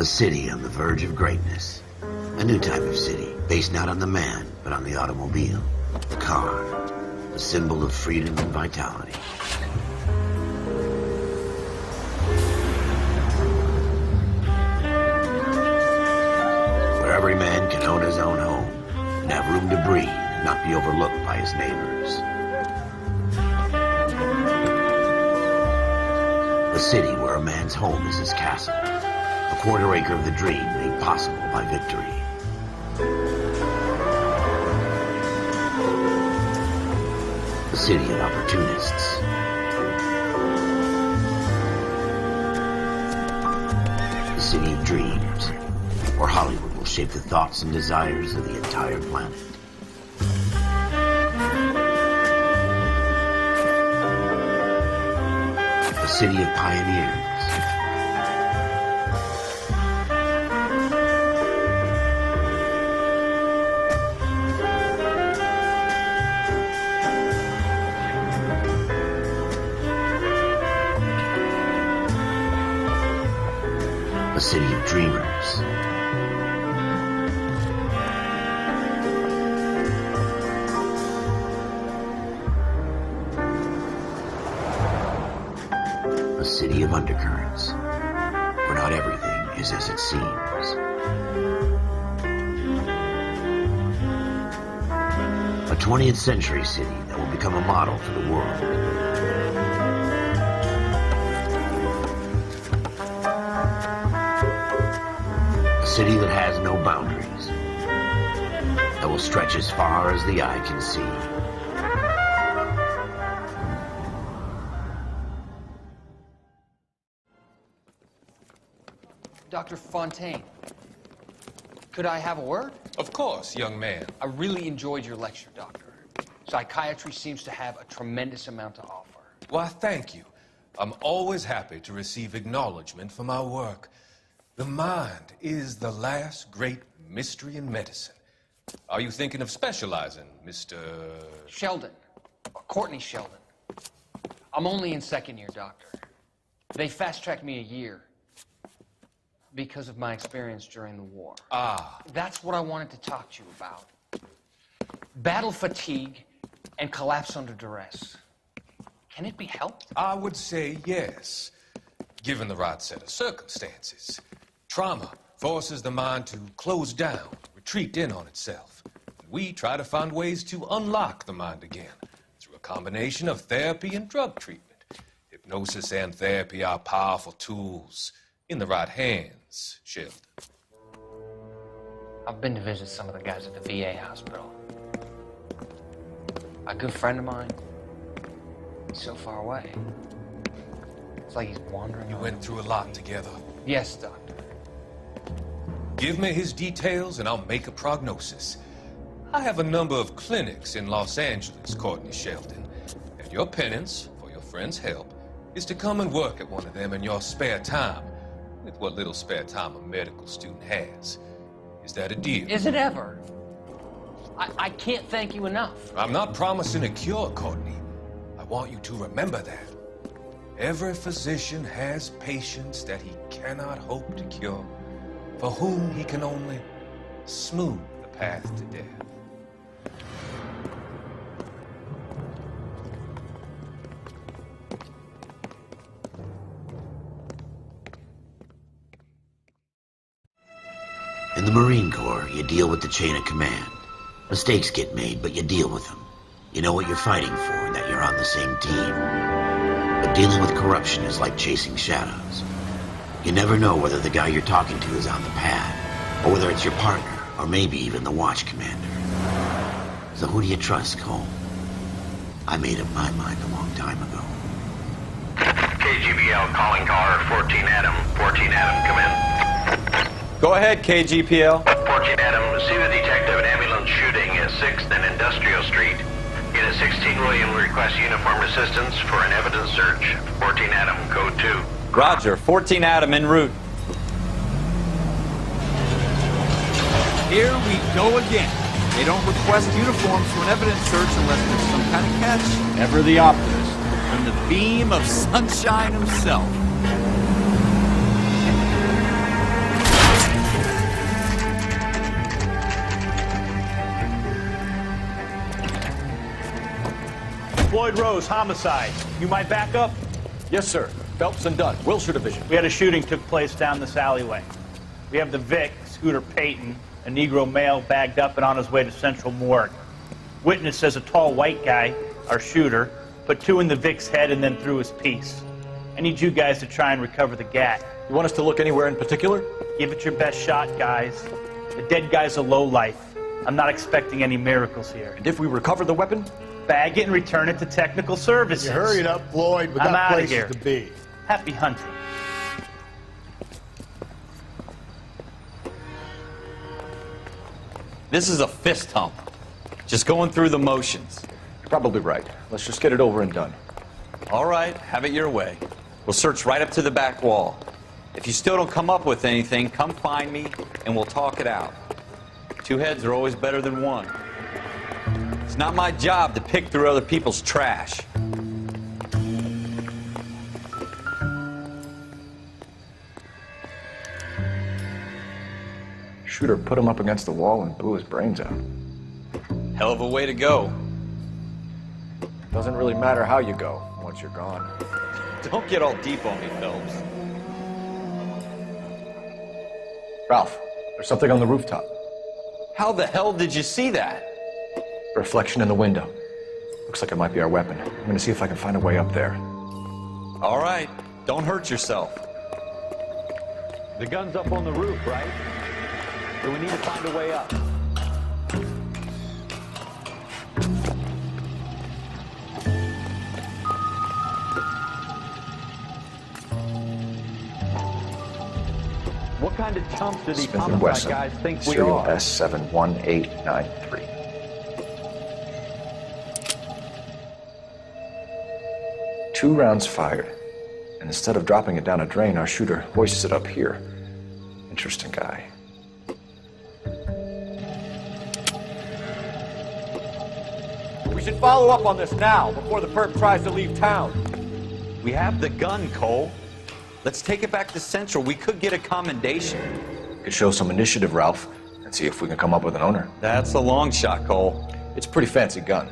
A city on the verge of greatness. A new type of city, based not on the man, but on the automobile. The car. The symbol of freedom and vitality. Where every man can own his own home, and have room to breathe, and not be overlooked by his neighbors. A city where a man's home is his castle. A quarter acre of the dream made possible by victory. A city of opportunists. A city of dreams, where Hollywood will shape the thoughts and desires of the entire planet. A city of pioneers. A city of dreamers. A city of undercurrents, where not everything is as it seems. A 20th century city that will become a model for the world. A city that has no boundaries, that will stretch as far as the eye can see. Dr. Fontaine, could I have a word? Of course, young man. I really enjoyed your lecture, Doctor. Psychiatry seems to have a tremendous amount to offer. Why, thank you. I'm always happy to receive acknowledgement for my work. The mind is the last great mystery in medicine. Are you thinking of specializing, Mr. Sheldon, or Courtney Sheldon. I'm only in second year, Doctor. They fast-tracked me a year because of my experience during the war. Ah. That's what I wanted to talk to you about. Battle fatigue and collapse under duress. Can it be helped? I would say yes, given the right set of circumstances. Trauma forces the mind to close down, retreat in on itself. We try to find ways to unlock the mind again through a combination of therapy and drug treatment. Hypnosis and therapy are powerful tools in the right hands, Sheldon. I've been to visit some of the guys at the VA hospital. A good friend of mine, he's so far away. It's like he's wandering You around. went through a lot together. Yes, Doctor. Give me his details and I'll make a prognosis. I have a number of clinics in Los Angeles, Courtney Sheldon, and your penance, for your friend's help, is to come and work at one of them in your spare time, with what little spare time a medical student has. Is that a deal? Is it ever? I can't thank you enough. I'm not promising a cure, Courtney. I want you to remember that. Every physician has patients that he cannot hope to cure, for whom he can only smooth the path to death. In the Marine Corps, you deal with the chain of command. Mistakes get made, but you deal with them. You know what you're fighting for and that you're on the same team. But dealing with corruption is like chasing shadows. You never know whether the guy you're talking to is on the pad, or whether it's your partner, or maybe even the watch commander. So who do you trust, Cole? I made up my mind a long time ago. KGBL calling caller 14 Adam. 14 Adam, come in. Go ahead, KGPL. 14 Adam, see the detective an ambulance shooting at 6th and Industrial Street. Unit 16 William requests uniformed assistance for an evidence search. 14 Adam, code 2. Roger, 14 Adam en route. Here we go again. They don't request uniforms for an evidence search unless there's some kind of catch. Ever the optimist. From the beam of sunshine himself. Floyd Rose, homicide. You might back up? Yes, sir. Phelps and Dunn, Wilshire Division. We had a shooting took place down this alleyway. We have the Vic, Scooter Payton, a Negro male bagged up and on his way to Central Morgue. Witness says a tall white guy, our shooter, put 2 in the Vic's head and then threw his piece. I need you guys to try and recover the gat. You want us to look anywhere in particular? Give it your best shot, guys. The dead guy's a lowlife. I'm not expecting any miracles here. And if we recover the weapon? Bag it and return it to technical services. You hurried up, Floyd. We I'm got outta places here. to be. Happy hunting. This is a fist hump. Just going through the motions. You're probably right. Let's just get it over and done. All right, have it your way. We'll search right up to the back wall. If you still don't come up with anything, come find me and we'll talk it out. 2 heads are always better than 1. It's not my job to pick through other people's trash. Shooter put him up against the wall and blew his brains out. Hell of a way to go. Doesn't really matter how you go once you're gone. Don't get all deep on me, Phelps. Ralph, there's something on the rooftop. How the hell did you see that? Reflection in the window. Looks like it might be our weapon. I'm gonna see if I can find a way up there. All right, don't hurt yourself. The gun's up on the roof, right? So we need to find a way up. What kind of chumps do these Smith & homicide Wesson, guys think we serial are? S71893. 2 rounds fired, and instead of dropping it down a drain, our shooter hoists it up here. Interesting guy. We should follow up on this now, before the perp tries to leave town. We have the gun, Cole. Let's take it back to Central. We could get a commendation. Could show some initiative, Ralph, and see if we can come up with an owner. That's a long shot, Cole. It's a pretty fancy gun.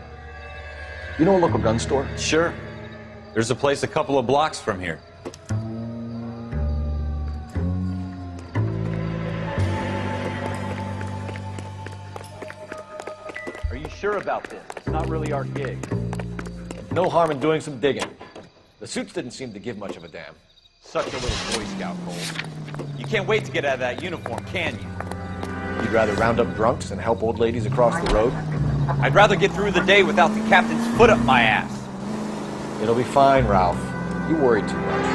You know a local gun store? Sure. There's a place a couple of blocks from here. Are you sure about this? It's not really our gig. No harm in doing some digging. The suits didn't seem to give much of a damn. Such a little Boy Scout, Cole. You can't wait to get out of that uniform, can you? You'd rather round up drunks than help old ladies across the road? I'd rather get through the day without the captain's foot up my ass. It'll be fine, Ralph. You worry too much.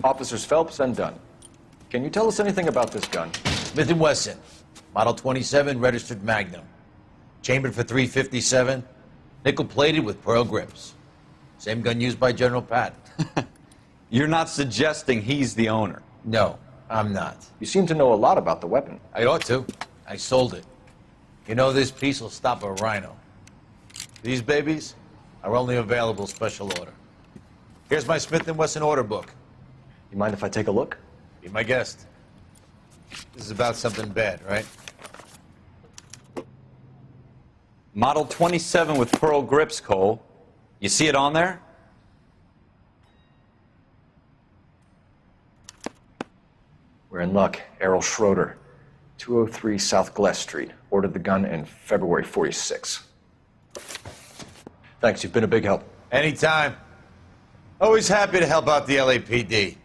Officers Phelps and Dunn. Can you tell us anything about this gun? Smith & Wesson, Model 27, registered Magnum. Chambered for .357, nickel-plated with pearl grips. Same gun used by General Patton. You're not suggesting he's the owner? No, I'm not. You seem to know a lot about the weapon. I ought to. I sold it. You know, this piece will stop a rhino. These babies are only available special order. Here's my Smith & Wesson order book. You mind if I take a look? Be my guest. This is about something bad, right? Model 27 with pearl grips, Cole. You see it on there? We're in luck. Errol Schroeder, 203 South Glass Street. Ordered the gun in February '46. Thanks, you've been a big help. Anytime. Always happy to help out the LAPD.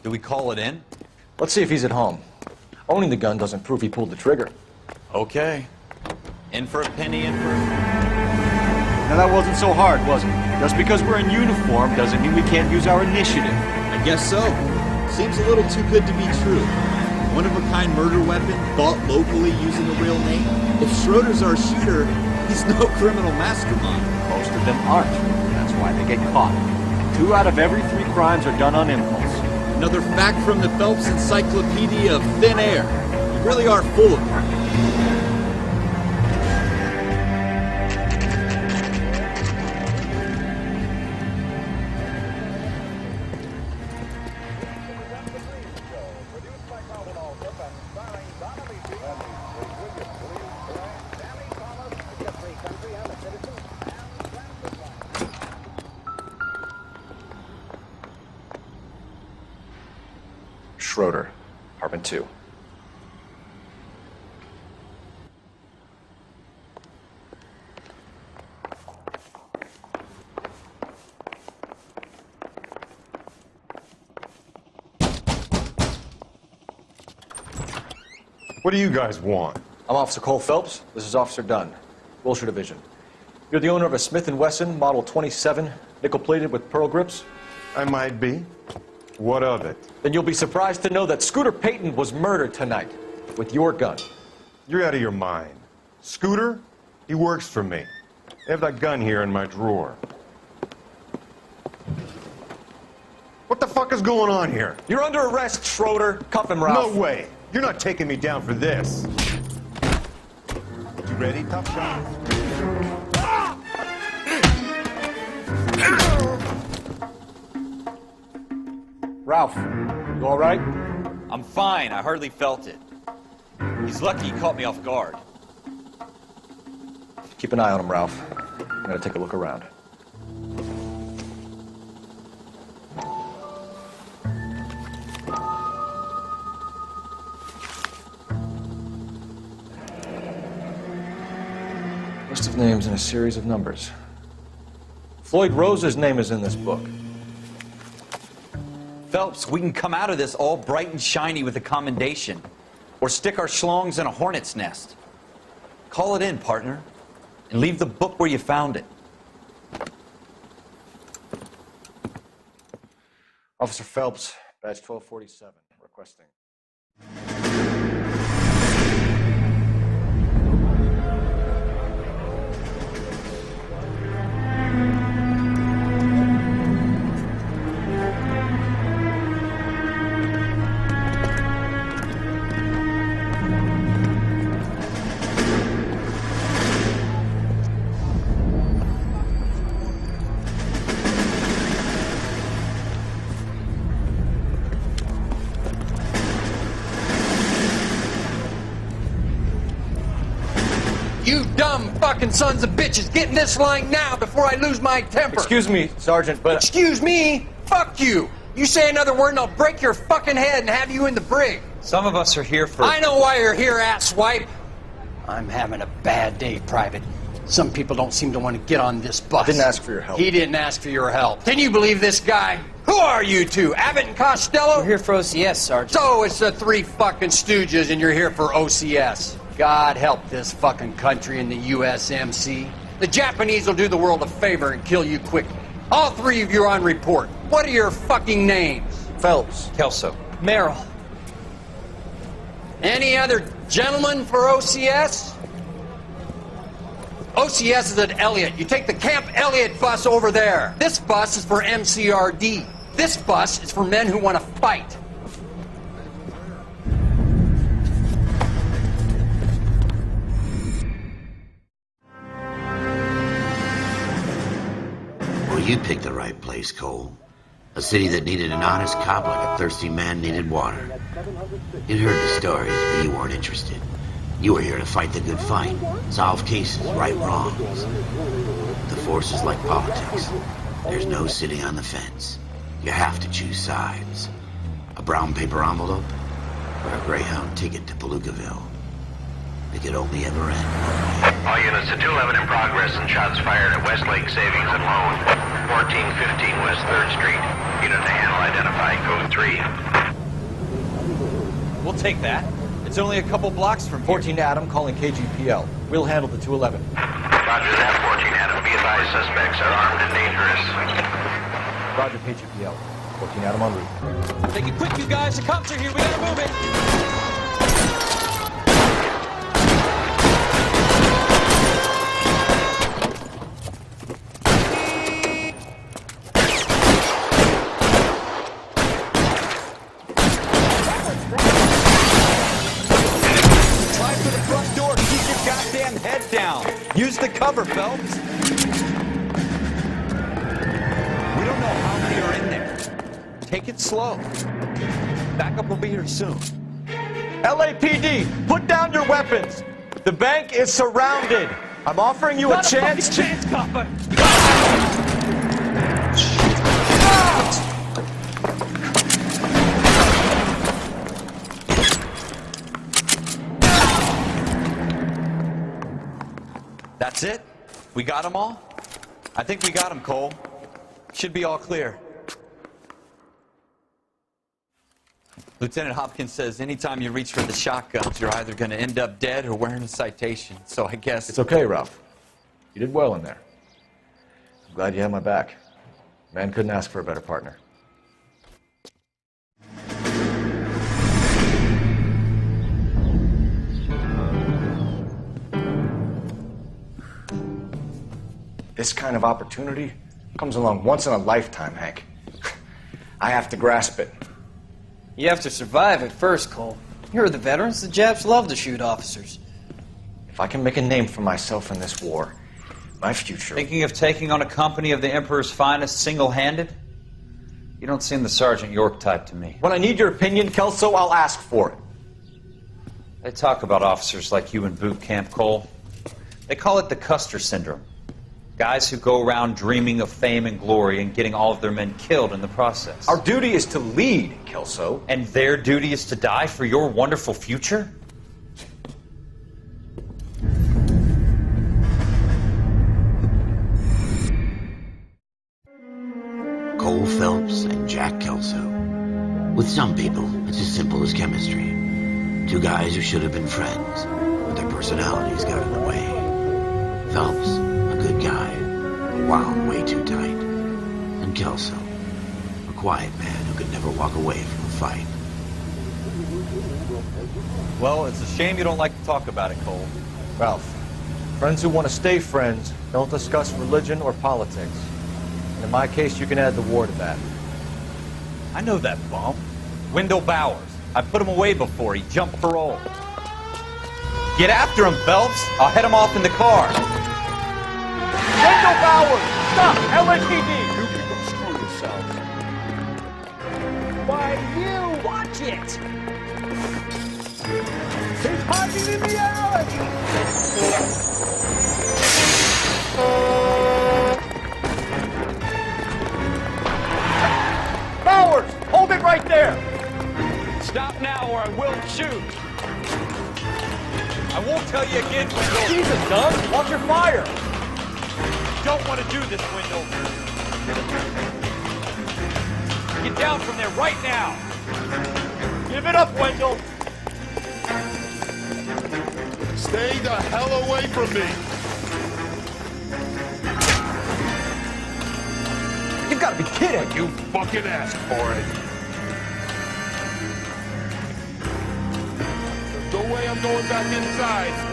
Do we call it in? Let's see if he's at home. Owning the gun doesn't prove he pulled the trigger. Okay. In for a penny, in for a... Now that wasn't so hard, was it? Just because we're in uniform doesn't mean we can't use our initiative. I guess so. Seems a little too good to be true. One-of-a-kind murder weapon, bought locally using a real name. If Schroeder's our shooter, he's no criminal mastermind. Most of them aren't. That's why they get caught. 2 out of every 3 crimes are done on impulse. Another fact from the Phelps Encyclopedia of Thin Air. You really are full of it. too. What do you guys want? I'm Officer Cole Phelps. This is Officer Dunn, Wilshire Division. You're the owner of a Smith & Wesson Model 27, nickel-plated with pearl grips? I might be. What of it? Then you'll be surprised to know that Scooter Payton was murdered tonight with your gun. You're out of your mind. Scooter? He works for me. I have that gun here in my drawer. What the fuck is going on here? You're under arrest, Schroeder. Cuff him, Ralph. No way. You're not taking me down for this. You ready, tough shot? Ralph, you all right? I'm fine. I hardly felt it. He's lucky he caught me off guard. Keep an eye on him, Ralph. I'm gonna take a look around. List of names and a series of numbers. Floyd Rose's name is in this book. Phelps, we can come out of this all bright and shiny with a commendation. Or stick our schlongs in a hornet's nest. Call it in, partner. And leave the book where you found it. Officer Phelps, badge 1247, requesting. You dumb fucking sons of bitches, get in this line now before I lose my temper. Excuse me, Sergeant, but... Excuse me? Fuck you. You say another word and I'll break your fucking head and have you in the brig. Some of us are here for... I know why you're here, asswipe. I'm having a bad day, Private. Some people don't seem to want to get on this bus. I didn't ask for your help. He didn't ask for your help. Can you believe this guy? Who are you two? Abbott and Costello? We're here for OCS, Sergeant. So it's the three fucking stooges and you're here for OCS. God help this fucking country and the USMC. The Japanese will do the world a favor and kill you quickly. All three of you are on report. What are your fucking names? Phelps. Kelso. Merrill. Any other gentlemen for OCS? OCS is at Elliott. You take the Camp Elliott bus over there. This bus is for MCRD. This bus is for men who want to fight. Well, you picked the right place, Cole. A city that needed an honest cop like a thirsty man needed water. You'd heard the stories, but you weren't interested. You were here to fight the good fight, solve cases, right wrongs. The force is like politics. There's no sitting on the fence. You have to choose sides. A brown paper envelope or a Greyhound ticket to Palookaville. It could only ever end one way. All units to 211 in progress and shots fired at Westlake Savings and Loan, 1415 West 3rd Street. Unit to handle identify code 3. We'll take that. It's only a couple blocks from here. 14 Adam calling KGPL. We'll handle the 211. Roger that, 14 Adam. Be advised, suspects are armed and dangerous. Roger, KGPL. 14 Adam en route. Take it quick, you guys. The cops are here. We gotta move it. Use the cover, Phelps. We don't know how many are in there. Take it slow. Backup will be here soon. LAPD, put down your weapons. The bank is surrounded. I'm offering you a chance to... chance, copper. That's it? We got them all? I think we got them, Cole. Should be all clear. Lieutenant Hopkins says anytime you reach for the shotguns, you're either going to end up dead or wearing a citation. So I guess... It's okay, Ralph. You did well in there. I'm glad you had my back. Man couldn't ask for a better partner. This kind of opportunity comes along once in a lifetime, Hank. I have to grasp it. You have to survive it first, Cole. You're the veterans. The Japs love to shoot officers. If I can make a name for myself in this war, my future... Thinking of taking on a company of the Emperor's finest single-handed? You don't seem the Sergeant York type to me. When I need your opinion, Kelso, I'll ask for it. They talk about officers like you in boot camp, Cole. They call it the Custer Syndrome. Guys who go around dreaming of fame and glory and getting all of their men killed in the process. Our duty is to lead, Kelso. And their duty is to die for your wonderful future? Cole Phelps and Jack Kelso. With some people, it's as simple as chemistry. Two guys who should have been friends, but their personalities got in the way. Phelps, a good guy, wound way too tight. And Kelso, a quiet man who could never walk away from a fight. Well, it's a shame you don't like to talk about it, Cole. Ralph, friends who want to stay friends don't discuss religion or politics. And in my case, you can add the war to that. I know that bum. Wendell Bowers. I put him away before he jumped parole. Get after him, Phelps. I'll head him off in the car. Wendell Bowers! Stop! LAPD! You people screw yourselves. Why, you! Watch it! He's hiding in the alley! Bowers! Hold it right there! Stop now or I will shoot! I won't tell you again, Wendell. Jesus, Doug! Watch your fire! Don't want to do this, Wendell. Get down from there right now. Give it up, Wendell! Stay the hell away from me! You've got to be kidding! You fucking asked for it. There's no way I'm going back inside.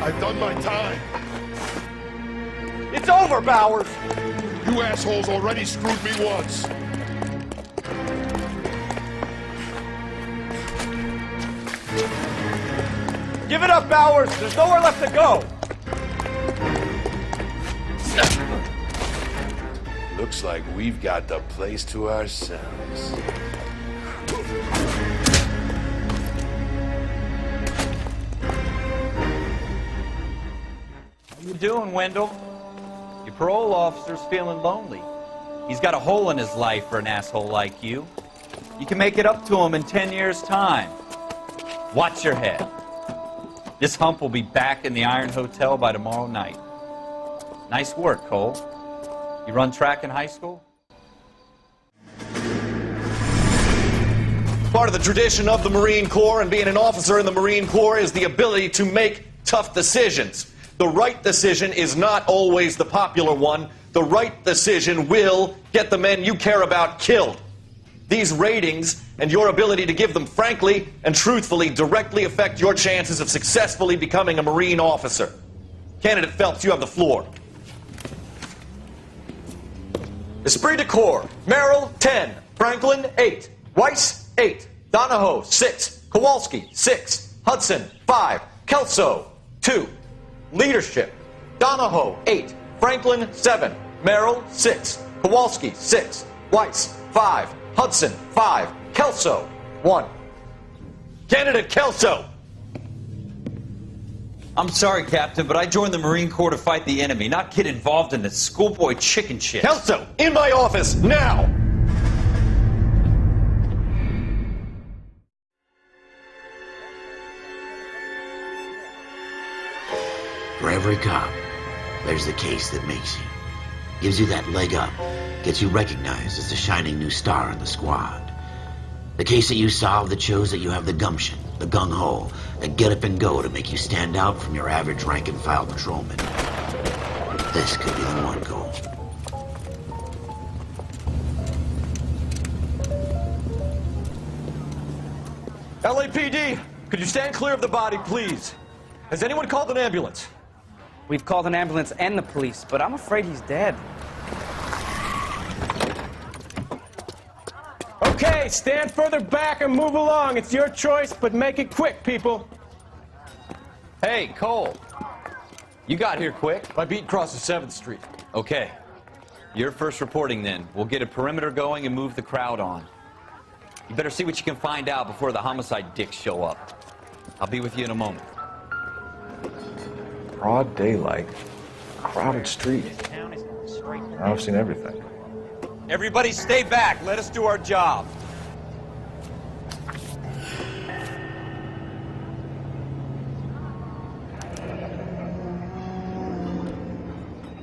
I've done my time. It's over, Bowers! You assholes already screwed me once. Give it up, Bowers! There's nowhere left to go! Looks like we've got the place to ourselves. How you doing, Wendell? Your parole officer's feeling lonely. He's got a hole in his life for an asshole like you. You can make it up to him in 10 years' time. Watch your head. This hump will be back in the Iron Hotel by tomorrow night. Nice work, Cole. You run track in high school? Part of the tradition of the Marine Corps and being an officer in the Marine Corps is the ability to make tough decisions. The right decision is not always the popular one. The right decision will get the men you care about killed. These ratings and your ability to give them frankly and truthfully directly affect your chances of successfully becoming a Marine officer. Candidate Phelps, you have the floor. Esprit de Corps, Merrill, 10. Franklin, 8. Weiss, 8. Donahoe, 6. Kowalski, 6. Hudson, 5. Kelso, 2. Leadership, Donahoe, 8. Franklin, 7. Merrill, 6. Kowalski, 6. Weiss, 5. Hudson, 5. Kelso, 1. Candidate Kelso! I'm sorry, Captain, but I joined the Marine Corps to fight the enemy, not get involved in this schoolboy chicken shit. Kelso, in my office, now! every cop, there's the case that makes you. Gives you that leg up, gets you recognized as the shining new star in the squad. The case that you solve that shows that you have the gumption, the gung-ho, the get up and go to make you stand out from your average rank-and-file patrolman. This could be the one, Cole. LAPD, could you stand clear of the body, please? Has anyone called an ambulance? We've called an ambulance and the police, but I'm afraid he's dead. Okay, stand further back and move along. It's your choice, but make it quick, people. Hey, Cole. You got here quick. My beat crosses 7th Street. Okay. You're first reporting then. We'll get a perimeter going and move the crowd on. You better see what you can find out before the homicide dicks show up. I'll be with you in a moment. Broad daylight, crowded street. I've seen everything. Everybody stay back. Let us do our job.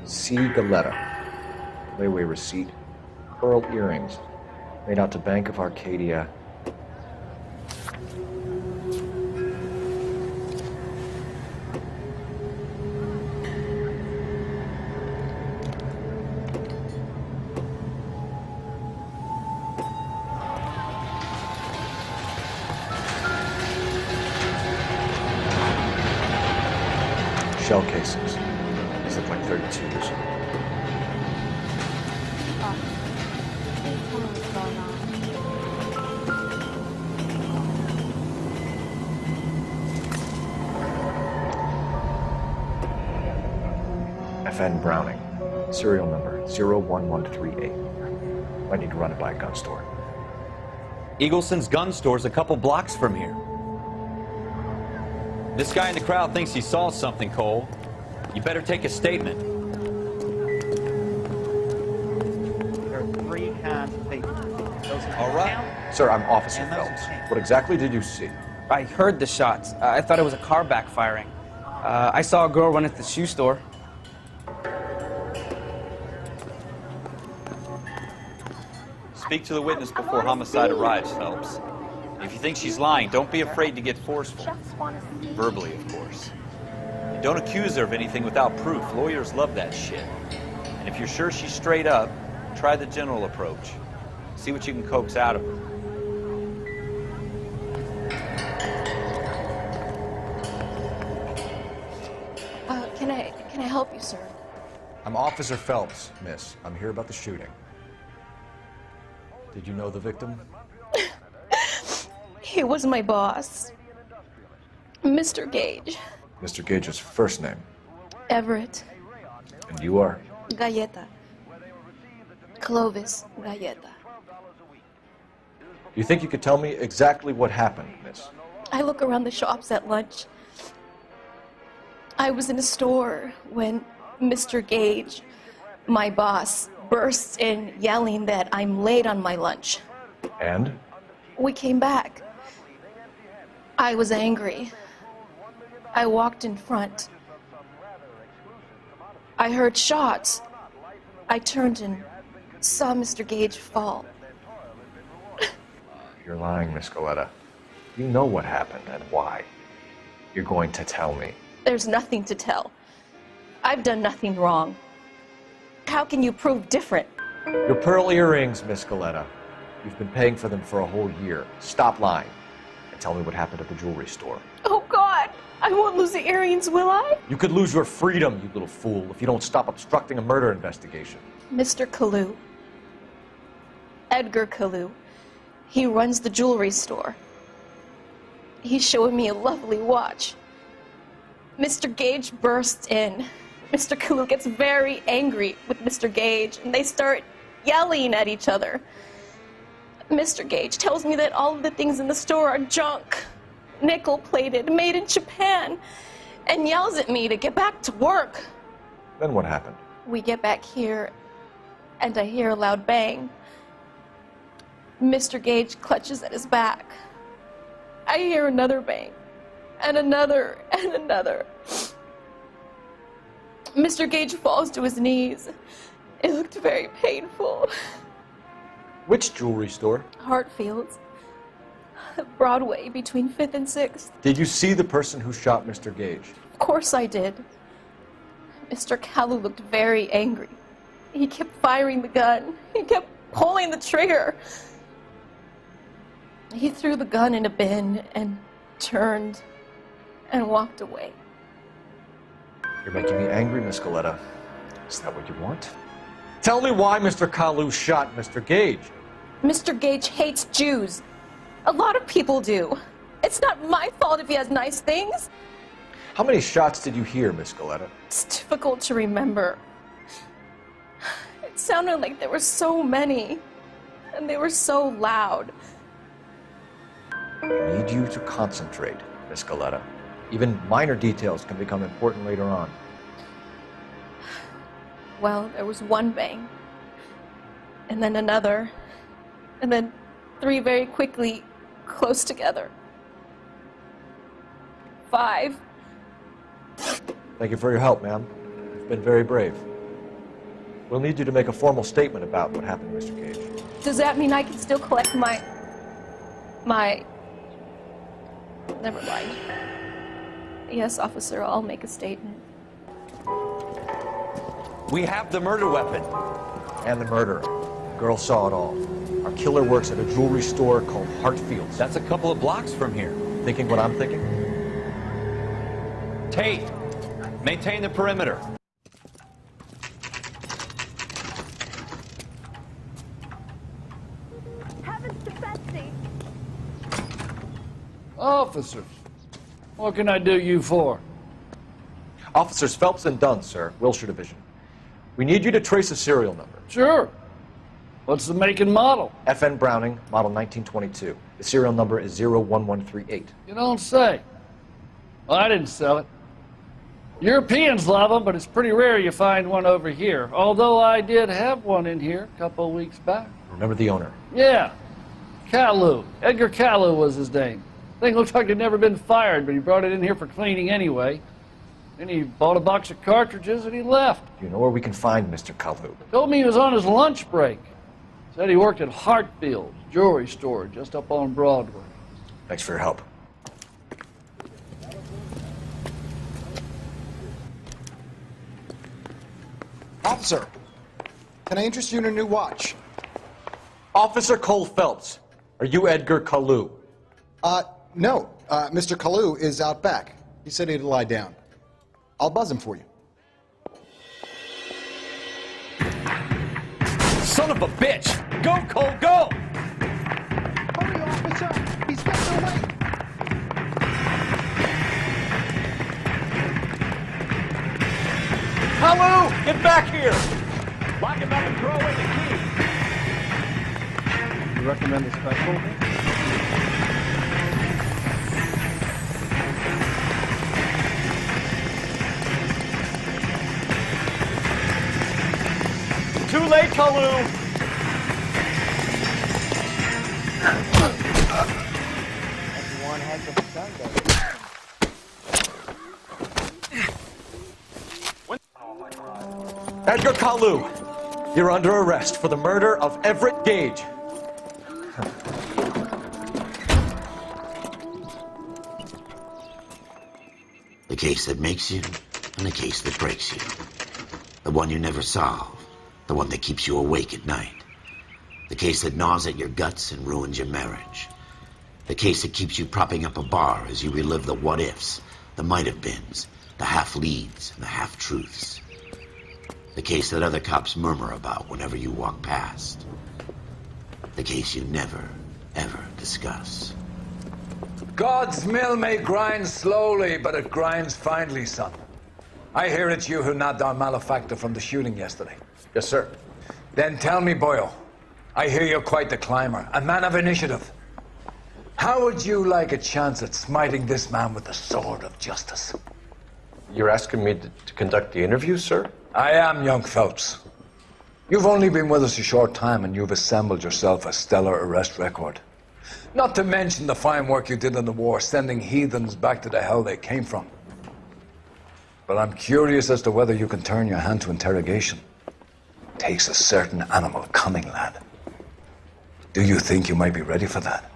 C. Galetta. Layaway receipt. Pearl earrings. Made out to Bank of Arcadia. Shell casings. These look like 32s. FN Browning. Serial number 01138. Might need to run it by a gun store. Eagleson's gun store's a couple blocks from here. This guy in the crowd thinks he saw something, Cole. You better take a statement. There are 3 kinds of people. All right. Sir, I'm Officer Phelps. What exactly did you see? I heard the shots. I thought it was a car backfiring. I saw a girl run into the shoe store. Speak to the witness before homicide arrives, Phelps. If you think she's lying, don't be afraid to get forceful. Verbally, of course. And don't accuse her of anything without proof. Lawyers love that shit. And if you're sure she's straight up, try the general approach. See what you can coax out of her. Can I help you, sir? I'm Officer Phelps, miss. I'm here about the shooting. Did you know the victim? He was my boss, Mr. Gage. Mr. Gage's first name. Everett. And you are? Galleta. Clovis Galleta. You think you could tell me exactly what happened, miss? I look around the shops at lunch. I was in a store when Mr. Gage, my boss, bursts in yelling that I'm late on my lunch. And? We came back. I was angry. I walked in front. I heard shots. I turned and saw Mr. Gage fall. You're lying, Miss Galetta. You know what happened and why. You're going to tell me. There's nothing to tell. I've done nothing wrong. How can you prove different? Your pearl earrings, Miss Galetta. You've been paying for them for a whole year. Stop lying and tell me what happened at the jewelry store. Oh, God! I won't lose the earrings, will I? You could lose your freedom, you little fool, if you don't stop obstructing a murder investigation. Mr. Kalu. Edgar Kalu. He runs the jewelry store. He's showing me a lovely watch. Mr. Gage bursts in. Mr. Kalu gets very angry with Mr. Gage, and they start yelling at each other. Mr. Gage tells me that all of the things in the store are junk, nickel-plated, made in Japan, and yells at me to get back to work. Then what happened? We get back here, and I hear a loud bang. Mr. Gage clutches at his back. I hear another bang, and another, and another. Mr. Gage falls to his knees. It looked very painful. Which jewelry store? Hartfield's. Broadway, between 5th and 6th. Did you see the person who shot Mr. Gage? Of course I did. Mr. Carlyle looked very angry. He kept firing the gun. He kept pulling the trigger. He threw the gun in a bin and turned and walked away. You're making me angry, Miss Goleta. Is that what you want? Tell me why Mr. Carlyle shot Mr. Gage. Mr. Gage hates Jews. A lot of people do. It's not my fault if he has nice things. How many shots did you hear, Miss Goleta? It's difficult to remember. It sounded like there were so many, and they were so loud. I need you to concentrate, Miss Goleta. Even minor details can become important later on. Well, there was one bang, and then another, and then 3 very quickly, close together. 5. Thank you for your help, ma'am. You've been very brave. We'll need you to make a formal statement about what happened to Mr. Gage. Does that mean I can still collect my... Never mind. Yes, officer, I'll make a statement. We have the murder weapon. And the murderer. The girl saw it all. Our killer works at a jewelry store called Hartfield's. That's a couple of blocks from here. Thinking what I'm thinking? Tate, maintain the perimeter. Heavens to Betsy! Officers, what can I do you for? Officers Phelps and Dunn, sir, Wilshire Division. We need you to trace a serial number. Sure. What's the make and model? FN Browning, model 1922. The serial number is 01138. You don't say. Well, I didn't sell it. Europeans love them, but it's pretty rare you find one over here. Although I did have one in here a couple of weeks back. Remember the owner? Yeah. Carlyle. Edgar Carlyle was his name. Thing looks like it'd never been fired, but he brought it in here for cleaning anyway. Then he bought a box of cartridges and he left. Do you know where we can find Mr. Carlyle? Told me he was on his lunch break. Said he worked at Hartfield's jewelry store just up on Broadway. Thanks for your help. Officer, can I interest you in a new watch? Officer Cole Phelps, are you Edgar Carlyle? No. Mr. Carlyle is out back. He said he'd lie down. I'll buzz him for you. Son of a bitch! Go, Cole, go! Hurry, officer! He's getting away! Carlyle, get back here! Lock him up and throw away the key. You recommend the special? Too late, Carlyle! One heck of a Sunday. Edgar Carlyle, you're under arrest for the murder of Everett Gage. The case that makes you and the case that breaks you. The one you never solve. The one that keeps you awake at night. The case that gnaws at your guts and ruins your marriage. The case that keeps you propping up a bar as you relive the what-ifs, the might-have-beens, the half-leads, and the half-truths. The case that other cops murmur about whenever you walk past. The case you never, ever discuss. God's mill may grind slowly, but it grinds finely, son. I hear it's you who nabbed our malefactor from the shooting yesterday. Yes, sir. Then tell me, Boyle, I hear you're quite the climber, a man of initiative. How would you like a chance at smiting this man with the sword of justice? You're asking me to conduct the interview, sir? I am, young Phelps. You've only been with us a short time and you've assembled yourself a stellar arrest record. Not to mention the fine work you did in the war, sending heathens back to the hell they came from. But I'm curious as to whether you can turn your hand to interrogation. Takes a certain animal cunning, lad. Do you think you might be ready for that?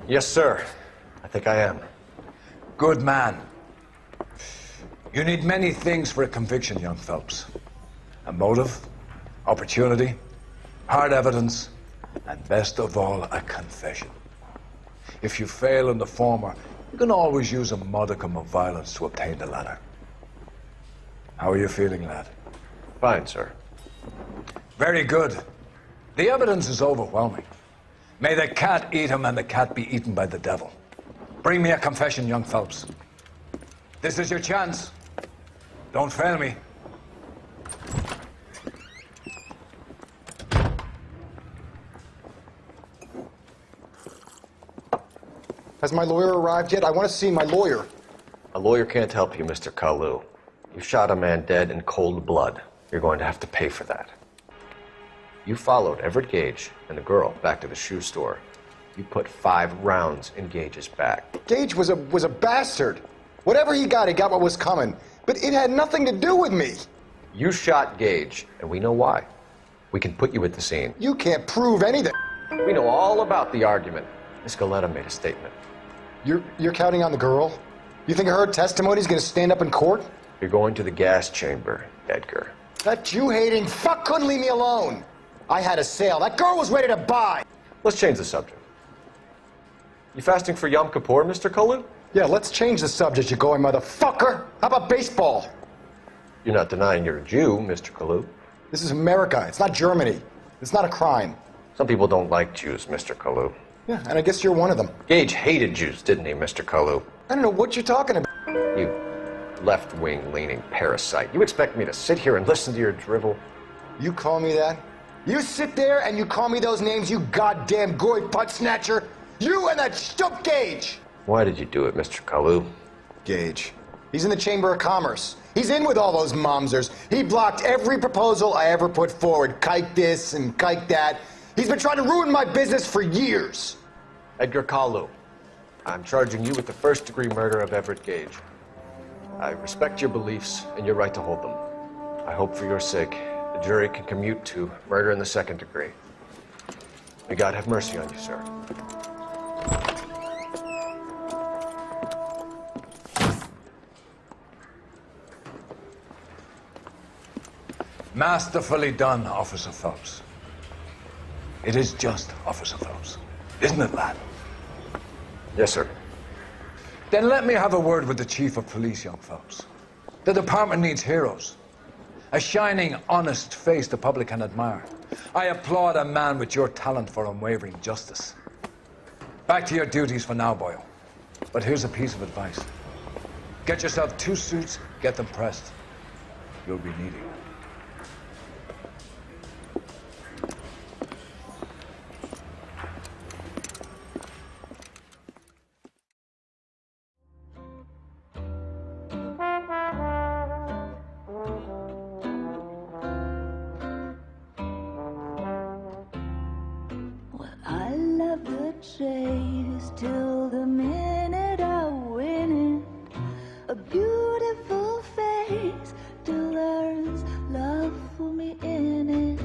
Yes, sir. I think I am. Good man. You need many things for a conviction, young Phelps. A motive, opportunity, hard evidence, and best of all, a confession. If you fail in the former, you can always use a modicum of violence to obtain the latter. How are you feeling, lad? Fine, sir. Very good. The evidence is overwhelming. May the cat eat him and the cat be eaten by the devil. Bring me a confession, young Phelps. This is your chance. Don't fail me. Has my lawyer arrived yet? I want to see my lawyer. A lawyer can't help you, Mr. Carlyle. You shot a man dead in cold blood. You're going to have to pay for that. You followed Everett Gage and the girl back to the shoe store. You put 5 rounds in Gage's back. Gage was a bastard. Whatever he got what was coming. But it had nothing to do with me. You shot Gage, and we know why. We can put you at the scene. You can't prove anything. We know all about the argument. Miss Galetta made a statement. You're counting on the girl? You think her testimony's gonna stand up in court? You're going to the gas chamber, Edgar. That Jew-hating fuck couldn't leave me alone. I had a sale. That girl was ready to buy. Let's change the subject. You fasting for Yom Kippur, Mr. Carlyle? Yeah, let's change the subject, you going motherfucker. How about baseball? You're not denying you're a Jew, Mr. Carlyle. This is America. It's not Germany. It's not a crime. Some people don't like Jews, Mr. Carlyle. Yeah, and I guess you're one of them. Gage hated Jews, didn't he, Mr. Carlyle? I don't know what you're talking about. You left-wing leaning parasite. You expect me to sit here and listen to your drivel? You call me that? You sit there and you call me those names, you goddamn goy butt snatcher? You and that stump Gage! Why did you do it, Mr. Carlyle? Gage. He's in the Chamber of Commerce. He's in with all those momsers. He blocked every proposal I ever put forward. Kike this and kike that. He's been trying to ruin my business for years. Edgar Carlyle, I'm charging you with the first-degree murder of Everett Gage. I respect your beliefs and your right to hold them. I hope for your sake the jury can commute to murder in the second degree. May God have mercy on you, sir. Masterfully done, Officer Phelps. It is just Officer Phelps, isn't it, lad? Yes, sir. Then let me have a word with the Chief of Police, young Phelps. The department needs heroes. A shining, honest face the public can admire. I applaud a man with your talent for unwavering justice. Back to your duties for now, Boyle. But here's a piece of advice. Get yourself 2 suits, get them pressed. You'll be needing them. Chase till the minute I win it. A beautiful face till there's love for me in it.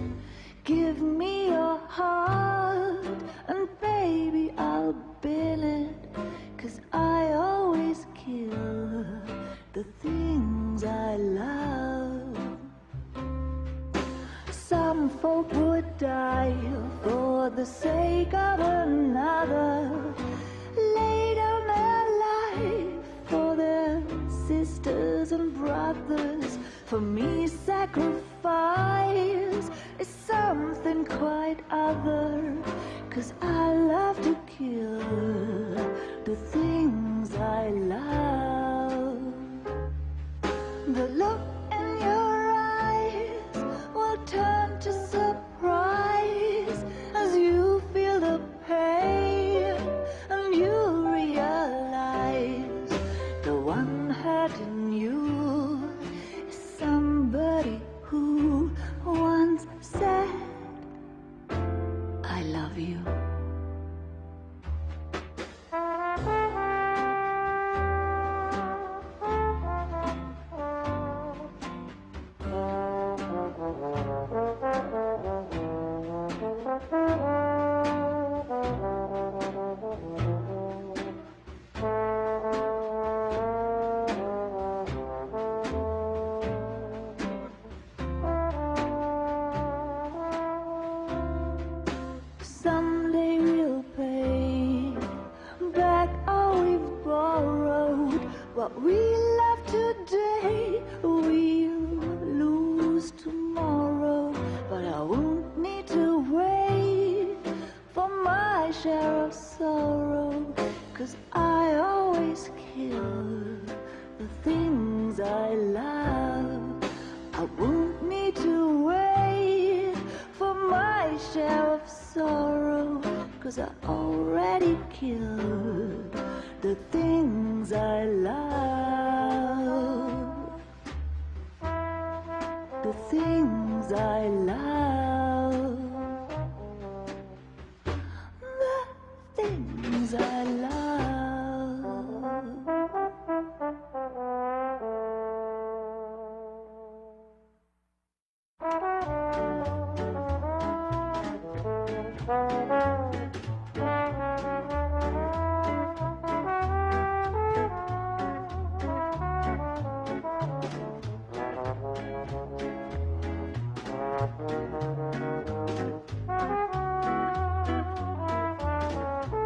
Give me your heart and baby I'll bill it. 'Cause I always kill the things I love. Some folk would die for the sake of another, lay down their life for their sisters and brothers. For me, sacrifice is something quite other, 'cause I love to kill the things I love. The look in your eyes will turn to surprise as you feel the pain and you realize the one hurting you is somebody who once said, I love you. my share of sorrow, 'cause I always kill the things I love. I won't need to wait for my share of sorrow, 'cause I already killed the things I love. The things I love. The things I love.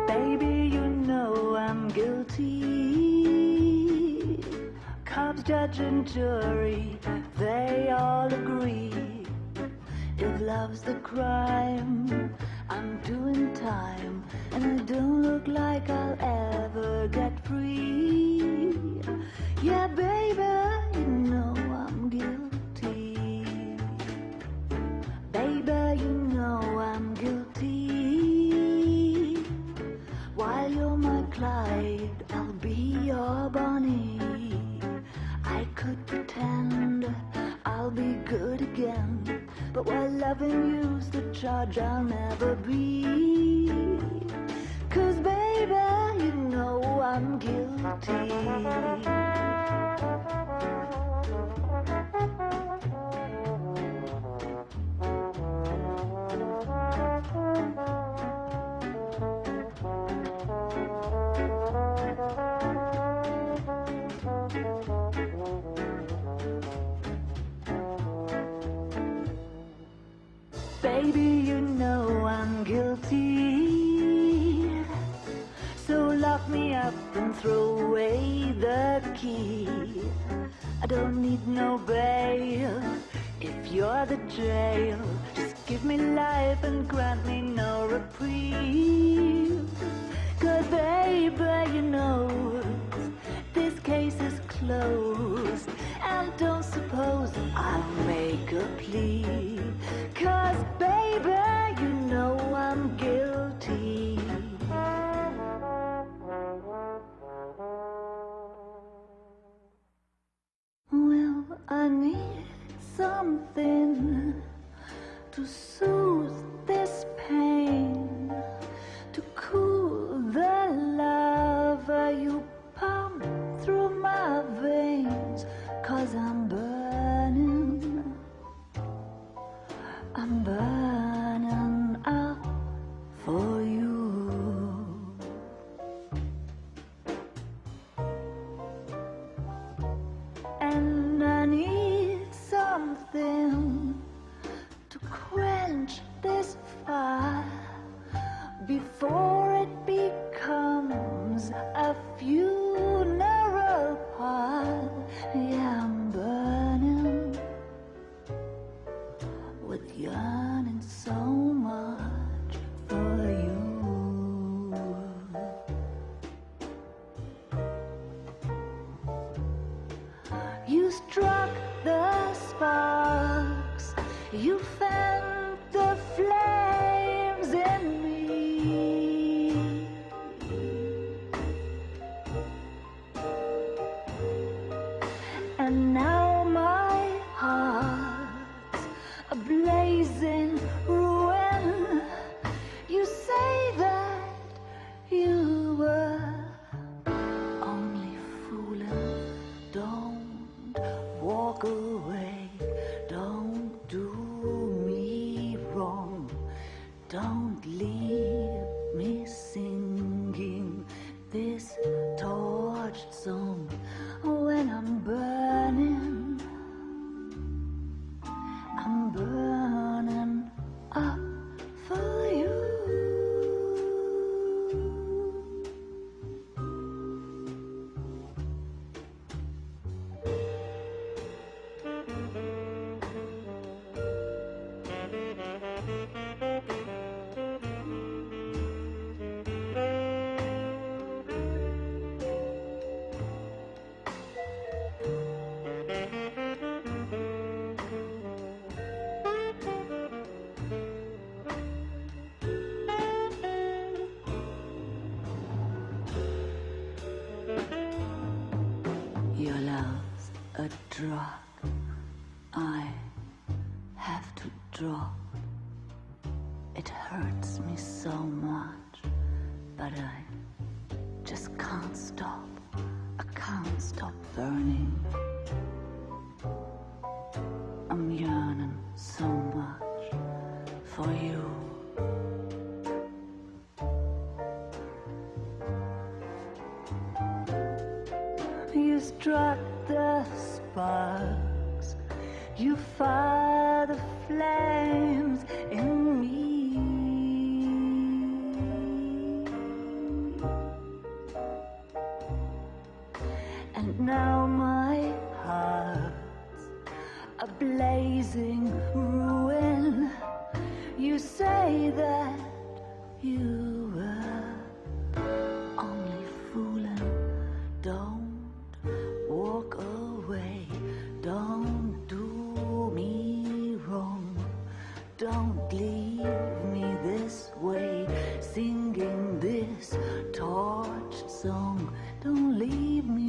Baby, you know I'm guilty. Cops, judge, and jury, they all agree. If love's the crime, I'm doing time, and I don't look like I'll ever get free. Yeah, baby, you know I'm guilty. Baby, you know I'm guilty. While you're my Clyde, I'll be your Bonnie. I could pretend I'll be good again, but while loving you's the charge I'll never be. 'Cause baby, you know I'm guilty. Baby, you know I'm guilty. So lock me up and throw away the key. I don't need no bail if you're the jail. Just give me life and grant me no reprieve. 'Cause baby, you know this case is closed, and don't suppose I'll make a plea. 'Cause baby, you know I'm guilty. Well, I need something to soothe this pain, to cool the lava you pump through my veins. 'Cause I'm burning up for you. And I need something to quench this fire before it becomes a funeral pile. Yeah, I'm burning with yearning so much for you. You struck the sparks, you fanned the flames in me. And now my heart's a blazing ruin. You say that you were only fooling. Don't walk away, don't do drug I have to drop. It hurts me so much, but I just can't stop. I can't stop burning. I'm yearning so much for you. You struck the sparks, you fire the flames in me. And now my heart's a blazing ruin. You say that you were only fooling. Don't walk away. Don't do me wrong. Don't leave me this way, singing this torch song. Don't leave me